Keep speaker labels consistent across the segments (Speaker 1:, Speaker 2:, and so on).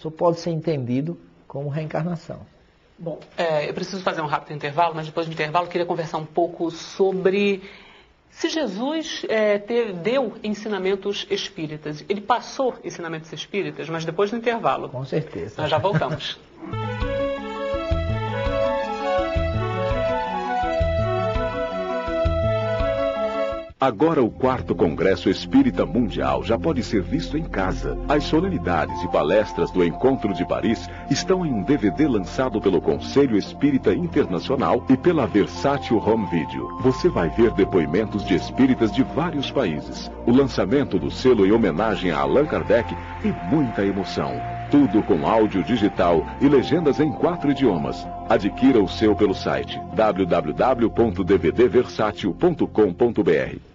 Speaker 1: só pode ser entendido como reencarnação.
Speaker 2: Bom, eu preciso fazer um rápido intervalo, mas depois do intervalo eu queria conversar um pouco sobre se Jesus deu ensinamentos espíritas. Ele passou ensinamentos espíritas, mas depois do intervalo.
Speaker 1: Com certeza.
Speaker 2: Nós já voltamos.
Speaker 3: Agora o 4º Congresso Espírita Mundial já pode ser visto em casa. As solenidades e palestras do Encontro de Paris estão em um DVD lançado pelo Conselho Espírita Internacional e pela Versátil Home Video. Você vai ver depoimentos de espíritas de vários países, o lançamento do selo em homenagem a Allan Kardec e muita emoção. Tudo com áudio digital e legendas em 4 idiomas. Adquira o seu pelo site www.dvdversatil.com.br.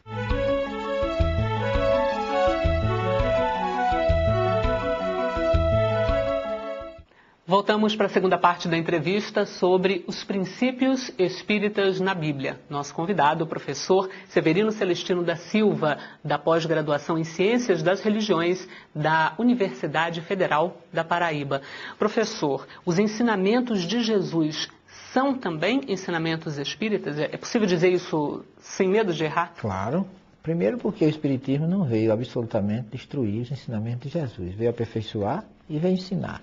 Speaker 2: Voltamos para a segunda parte da entrevista sobre os princípios espíritas na Bíblia. Nosso convidado, o professor Severino Celestino da Silva, da pós-graduação em Ciências das Religiões da Universidade Federal da Paraíba. Professor, os ensinamentos de Jesus são também ensinamentos espíritas? É possível dizer isso sem medo de errar?
Speaker 1: Claro. Primeiro porque o Espiritismo não veio absolutamente destruir os ensinamentos de Jesus. Veio aperfeiçoar e veio ensinar.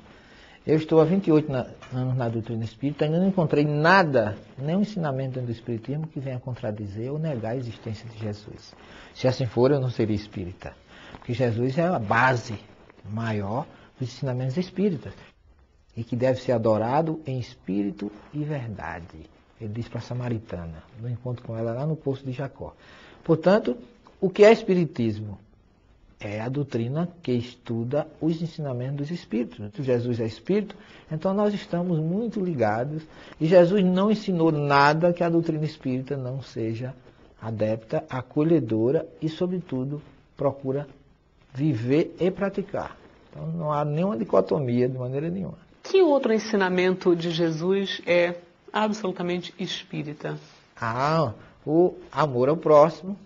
Speaker 1: Eu estou há 28 anos na doutrina espírita e ainda não encontrei nada, nenhum ensinamento dentro do Espiritismo que venha contradizer ou negar a existência de Jesus. Se assim for, eu não seria espírita. Porque Jesus é a base maior dos ensinamentos espíritas e que deve ser adorado em espírito e verdade. Ele diz para a samaritana, no encontro com ela lá no Poço de Jacó. Portanto, o que é Espiritismo? É a doutrina que estuda os ensinamentos dos espíritos. Jesus é espírito, então nós estamos muito ligados. E Jesus não ensinou nada que a doutrina espírita não seja adepta, acolhedora e, sobretudo, procura viver e praticar. Então não há nenhuma dicotomia de maneira nenhuma.
Speaker 2: Que outro ensinamento de Jesus é absolutamente espírita?
Speaker 1: O amor ao próximo,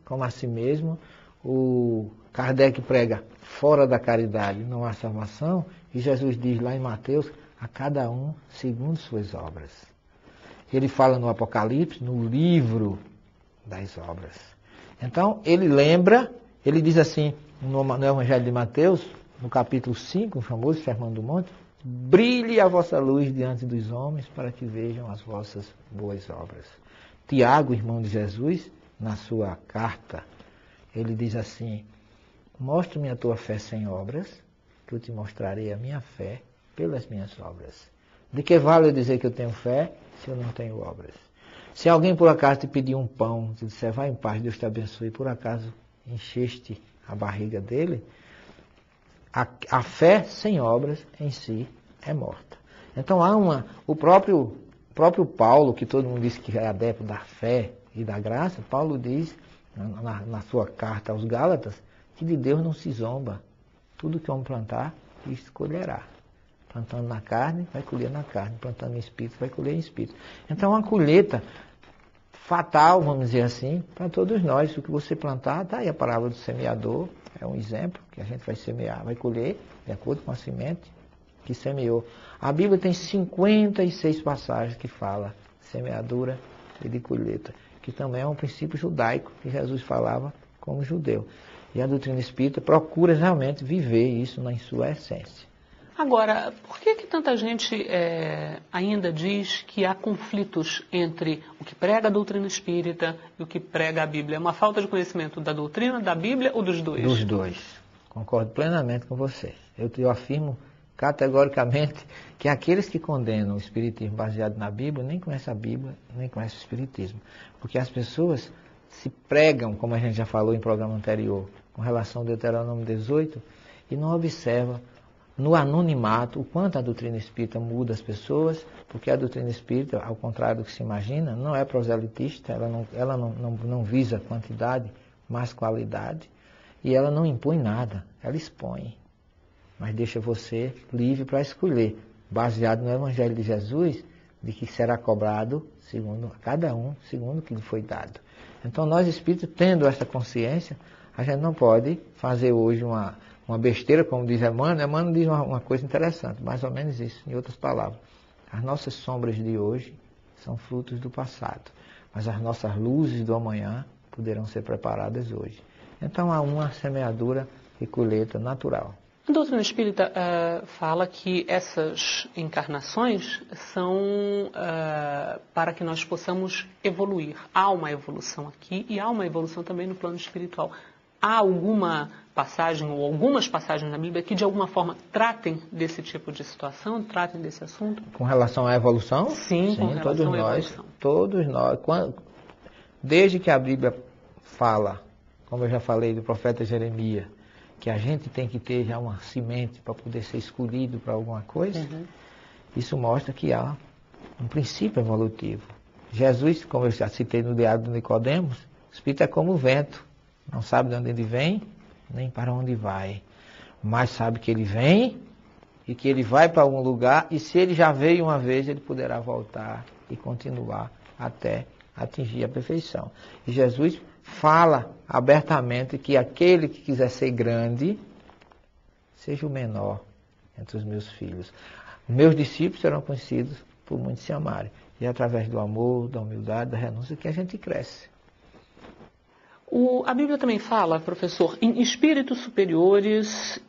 Speaker 1: como a si mesmo. O Kardec prega fora da caridade não há salvação, e Jesus diz lá em Mateus, a cada um segundo suas obras. Ele fala no Apocalipse, no livro das obras. Então, ele lembra, ele diz assim, no Evangelho de Mateus, no capítulo 5, o famoso Sermão do Monte, brilhe a vossa luz diante dos homens para que vejam as vossas boas obras. Tiago, irmão de Jesus, na sua carta, ele diz assim, mostre-me a tua fé sem obras, que eu te mostrarei a minha fé pelas minhas obras. De que vale eu dizer que eu tenho fé se eu não tenho obras? Se alguém por acaso te pedir um pão, te disser, vai em paz, Deus te abençoe, e por acaso encheste a barriga dele, a fé sem obras em si é morta. Então o próprio Paulo, que todo mundo diz que é adepto da fé e da graça, Paulo diz na sua carta aos Gálatas, que de Deus não se zomba. Tudo que o homem plantar, isso colherá. Plantando na carne, vai colher na carne. Plantando em espírito, vai colher em espírito. Então, uma colheita fatal, vamos dizer assim, para todos nós. O que você plantar, está aí a parábola do semeador, é um exemplo, que a gente vai semear, vai colher, de acordo com a semente que semeou. A Bíblia tem 56 passagens que fala semeadura e de colheita, que também é um princípio judaico que Jesus falava como judeu. E a doutrina espírita procura realmente viver isso em sua essência.
Speaker 2: Agora, por que tanta gente ainda diz que há conflitos entre o que prega a doutrina espírita e o que prega a Bíblia? É uma falta de conhecimento da doutrina, da Bíblia ou dos dois?
Speaker 1: Dos dois. Concordo plenamente com você. Eu afirmo categoricamente que aqueles que condenam o espiritismo baseado na Bíblia nem conhecem a Bíblia, nem conhecem o espiritismo. Porque as pessoas se pregam, como a gente já falou em programa anterior, com relação ao Deuteronômio 18, e não observa no anonimato o quanto a doutrina espírita muda as pessoas, porque a doutrina espírita, ao contrário do que se imagina, não é proselitista, ela não visa quantidade, mas qualidade, e ela não impõe nada, ela expõe, mas deixa você livre para escolher, baseado no Evangelho de Jesus, de que será cobrado segundo cada um, segundo o que lhe foi dado. Então nós espíritos, tendo essa consciência, a gente não pode fazer hoje uma uma besteira, como diz Emmanuel diz uma coisa interessante, mais ou menos isso, em outras palavras. As nossas sombras de hoje são frutos do passado, mas as nossas luzes do amanhã poderão ser preparadas hoje. Então há uma semeadura e colheita natural.
Speaker 2: A doutrina espírita fala que essas encarnações são para que nós possamos evoluir. Há uma evolução aqui e há uma evolução também no plano espiritual. Há alguma passagem ou algumas passagens na Bíblia que de alguma forma tratem desse tipo de situação, tratem desse assunto?
Speaker 1: Com relação à evolução?
Speaker 2: Sim, com relação à evolução.
Speaker 1: Todos nós. Desde que a Bíblia fala, como eu já falei do profeta Jeremias, que a gente tem que ter já uma semente para poder ser escolhido para alguma coisa, isso mostra que há um princípio evolutivo. Jesus, como eu já citei no diário do Nicodemos, o Espírito é como o vento, não sabe de onde ele vem, nem para onde vai, mas sabe que ele vem e que ele vai para algum lugar, e se ele já veio uma vez, ele poderá voltar e continuar até atingir a perfeição. E Jesus fala abertamente que aquele que quiser ser grande, seja o menor entre os meus filhos. Meus discípulos serão conhecidos por muitos se amarem. E é através do amor, da humildade, da renúncia que a gente cresce.
Speaker 2: A Bíblia também fala, professor, em espíritos superiores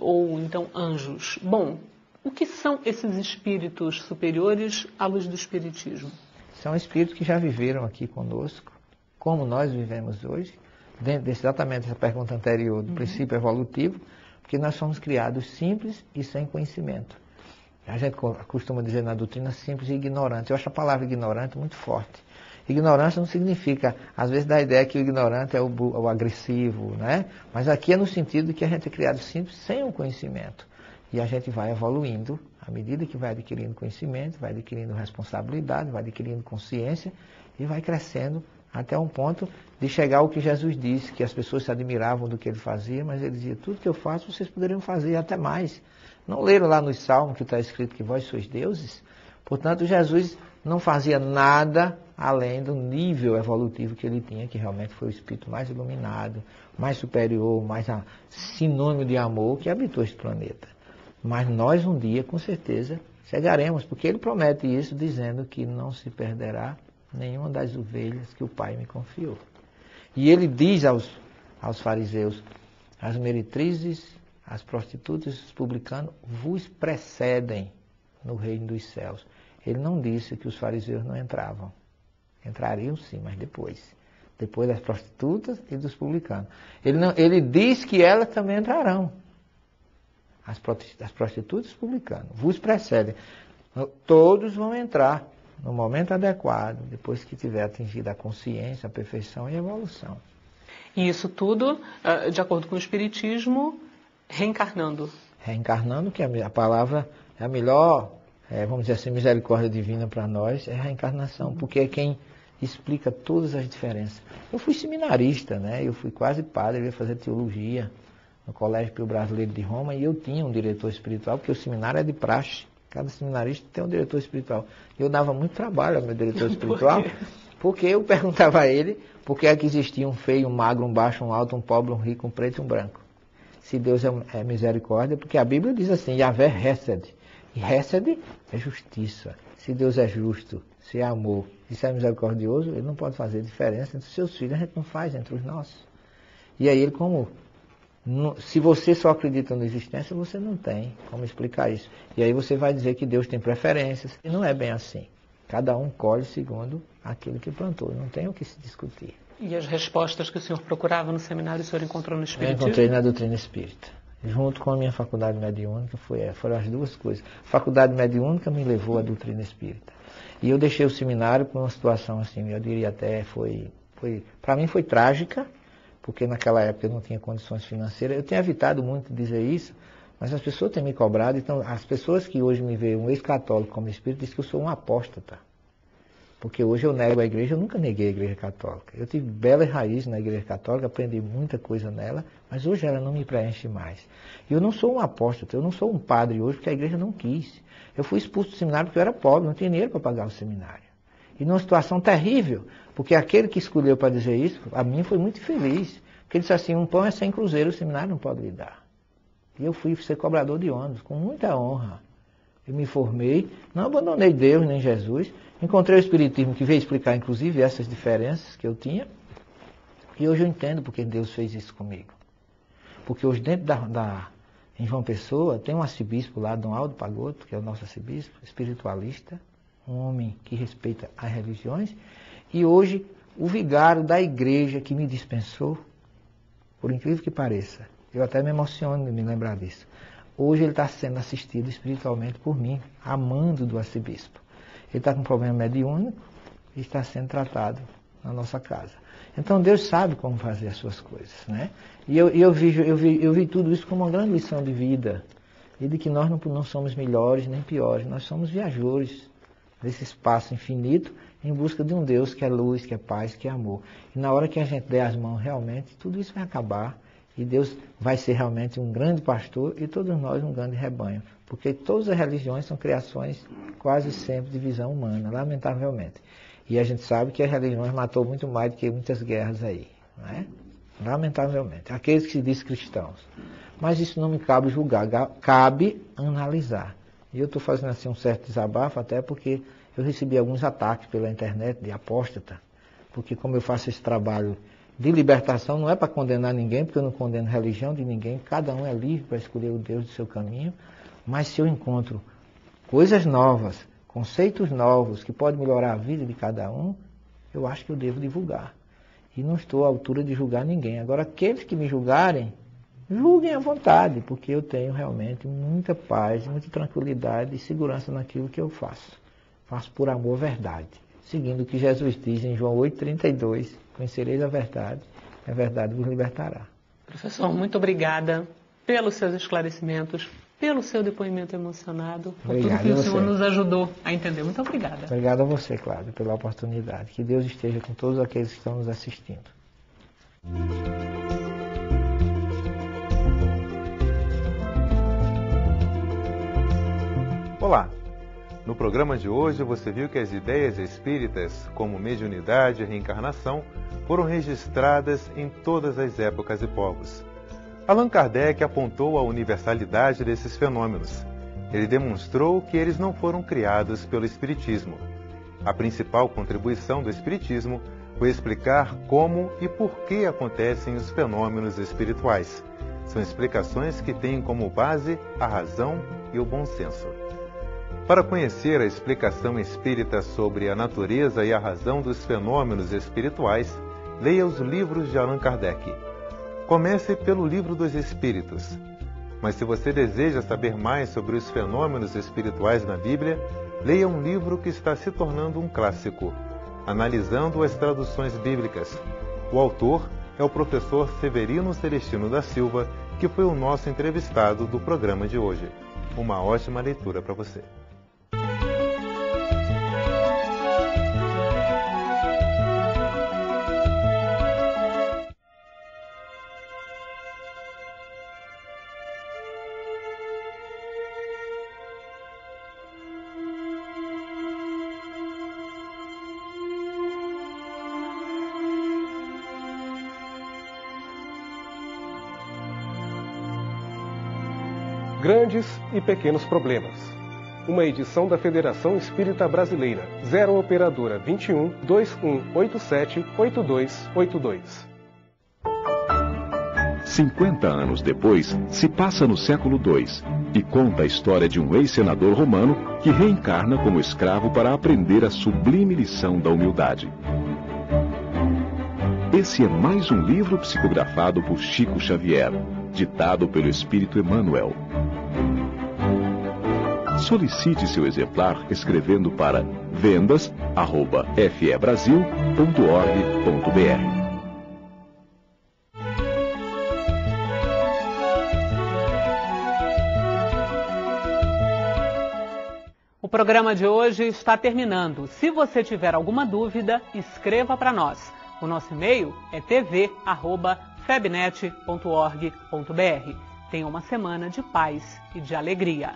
Speaker 2: ou então anjos. Bom, o que são esses espíritos superiores à luz do Espiritismo?
Speaker 1: São espíritos que já viveram aqui conosco, como nós vivemos hoje, dentro exatamente dessa pergunta anterior do princípio evolutivo, porque nós somos criados simples e sem conhecimento. A gente costuma dizer na doutrina simples e ignorante. Eu acho a palavra ignorante muito forte. Ignorância não significa, às vezes dá a ideia que o ignorante é o agressivo, né? Mas aqui é no sentido de que a gente é criado simples sem o conhecimento. E a gente vai evoluindo, à medida que vai adquirindo conhecimento, vai adquirindo responsabilidade, vai adquirindo consciência e vai crescendo até um ponto de chegar ao que Jesus disse, que as pessoas se admiravam do que ele fazia, mas ele dizia, tudo que eu faço vocês poderiam fazer até mais. Não leram lá nos Salmos que está escrito que vós sois deuses? Portanto, Jesus não fazia nada além do nível evolutivo que ele tinha, que realmente foi o espírito mais iluminado, mais superior, mais sinônimo de amor que habitou este planeta. Mas nós um dia, com certeza, chegaremos, porque ele promete isso dizendo que não se perderá nenhuma das ovelhas que o Pai me confiou. E ele diz aos fariseus, as meretrizes, as prostitutas e os publicanos vos precedem no reino dos céus. Ele não disse que os fariseus não entravam. Entrariam sim, mas depois. Depois das prostitutas e dos publicanos. Ele diz que elas também entrarão. As prostitutas e os publicanos vos precedem. Todos vão entrar no momento adequado, depois que tiver atingido a consciência, a perfeição e a evolução.
Speaker 2: E isso tudo, de acordo com o Espiritismo, reencarnando. Reencarnando,
Speaker 1: que a palavra é a melhor, vamos dizer assim, misericórdia divina para nós, é a reencarnação, porque é quem explica todas as diferenças. Eu fui seminarista, né? Eu fui quase padre, eu ia fazer teologia no Colégio Pio Brasileiro de Roma, e eu tinha um diretor espiritual, porque o seminário é de praxe. Cada seminarista tem um diretor espiritual. Eu dava muito trabalho ao meu diretor espiritual, porque eu perguntava a ele por que é que existia um feio, um magro, um baixo, um alto, um pobre, um rico, um preto e um branco. Se Deus é misericórdia, porque a Bíblia diz assim, Yahvé Hesed. E Hesed é justiça. Se Deus é justo, se é amor, e se é misericordioso, ele não pode fazer diferença entre os seus filhos, a gente não faz entre os nossos. E aí ele se você só acredita na existência, você não tem como explicar isso. E aí você vai dizer que Deus tem preferências. E não é bem assim. Cada um colhe segundo aquilo que plantou. Não tem o que se discutir.
Speaker 2: E as respostas que o senhor procurava no seminário, o senhor encontrou no Espiritismo?
Speaker 1: Eu encontrei na doutrina espírita. Junto com a minha faculdade mediúnica, foram as duas coisas. A faculdade mediúnica me levou à doutrina espírita. E eu deixei o seminário por uma situação assim, eu diria até, para mim foi trágica, porque naquela época eu não tinha condições financeiras. Eu tenho evitado muito dizer isso, mas as pessoas têm me cobrado. Então, as pessoas que hoje me veem um ex-católico como espírito, dizem que eu sou um apóstata. Porque hoje eu nego a igreja, eu nunca neguei a igreja católica. Eu tive belas raízes na igreja católica, aprendi muita coisa nela, mas hoje ela não me preenche mais. E eu não sou um apóstata, eu não sou um padre hoje, porque a igreja não quis. Eu fui expulso do seminário porque eu era pobre, não tinha dinheiro para pagar o seminário. E numa situação terrível, porque aquele que escolheu para dizer isso, a mim foi muito feliz. Porque ele disse assim, um pão é 100 cruzeiros, o seminário não pode lhe dar. E eu fui ser cobrador de ônibus, com muita honra. Eu me formei, não abandonei Deus nem Jesus. Encontrei o Espiritismo que veio explicar, inclusive, essas diferenças que eu tinha. E hoje eu entendo porque Deus fez isso comigo. Porque hoje dentro em João Pessoa tem um arcebispo lá, Dom Aldo Pagotto, que é o nosso arcebispo, espiritualista, um homem que respeita as religiões. E hoje o vigário da igreja que me dispensou, por incrível que pareça, eu até me emociono de me lembrar disso. Hoje ele está sendo assistido espiritualmente por mim, amando do arcebispo. Ele está com um problema mediúnico e está sendo tratado na nossa casa. Então Deus sabe como fazer as suas coisas, né? E eu vi tudo isso como uma grande lição de vida. E de que nós não somos melhores nem piores, nós somos viajores desse espaço infinito em busca de um Deus que é luz, que é paz, que é amor. E na hora que a gente der as mãos realmente, tudo isso vai acabar. E Deus vai ser realmente um grande pastor e todos nós um grande rebanho. Porque todas as religiões são criações quase sempre de visão humana, lamentavelmente. E a gente sabe que as religiões matou muito mais do que muitas guerras aí, não é? Lamentavelmente. Aqueles que se dizem cristãos. Mas isso não me cabe julgar, cabe analisar. E eu estou fazendo assim um certo desabafo, até porque eu recebi alguns ataques pela internet de apóstata. Porque como eu faço esse trabalho de libertação, não é para condenar ninguém, porque eu não condeno religião de ninguém. Cada um é livre para escolher o Deus do seu caminho. Mas se eu encontro coisas novas, conceitos novos que podem melhorar a vida de cada um, eu acho que eu devo divulgar. E não estou à altura de julgar ninguém. Agora, aqueles que me julgarem, julguem à vontade, porque eu tenho realmente muita paz, muita tranquilidade e segurança naquilo que eu faço. Faço por amor, verdade. Seguindo o que Jesus diz em João 8,32, conhecereis a verdade vos libertará.
Speaker 2: Professor, muito obrigada pelos seus esclarecimentos, pelo seu depoimento emocionado, por tudo que o senhor nos ajudou a entender. Muito obrigada.
Speaker 1: Obrigado a você, Cláudio, pela oportunidade. Que Deus esteja com todos aqueles que estão nos assistindo.
Speaker 4: Olá! No programa de hoje você viu que as ideias espíritas, como mediunidade e reencarnação, foram registradas em todas as épocas e povos. Allan Kardec apontou a universalidade desses fenômenos. Ele demonstrou que eles não foram criados pelo Espiritismo. A principal contribuição do Espiritismo foi explicar como e por que acontecem os fenômenos espirituais. São explicações que têm como base a razão e o bom senso. Para conhecer a explicação espírita sobre a natureza e a razão dos fenômenos espirituais, leia os livros de Allan Kardec. Comece pelo Livro dos Espíritos. Mas se você deseja saber mais sobre os fenômenos espirituais na Bíblia, leia um livro que está se tornando um clássico, Analisando as Traduções Bíblicas. O autor é o professor Severino Celestino da Silva, que foi o nosso entrevistado do programa de hoje. Uma ótima leitura para você.
Speaker 5: Grandes e pequenos problemas. Uma edição da Federação Espírita Brasileira. 0 operadora 21 2187 8282.
Speaker 3: 50 anos depois, se passa no século II e conta a história de um ex-senador romano que reencarna como escravo para aprender a sublime lição da humildade. Esse é mais um livro psicografado por Chico Xavier, ditado pelo Espírito Emmanuel. Solicite seu exemplar escrevendo para vendas@febrasil.org.br.
Speaker 2: O programa de hoje está terminando. Se você tiver alguma dúvida, escreva para nós. O nosso e-mail é tv@febnet.org.br. Tenha uma semana de paz e de alegria.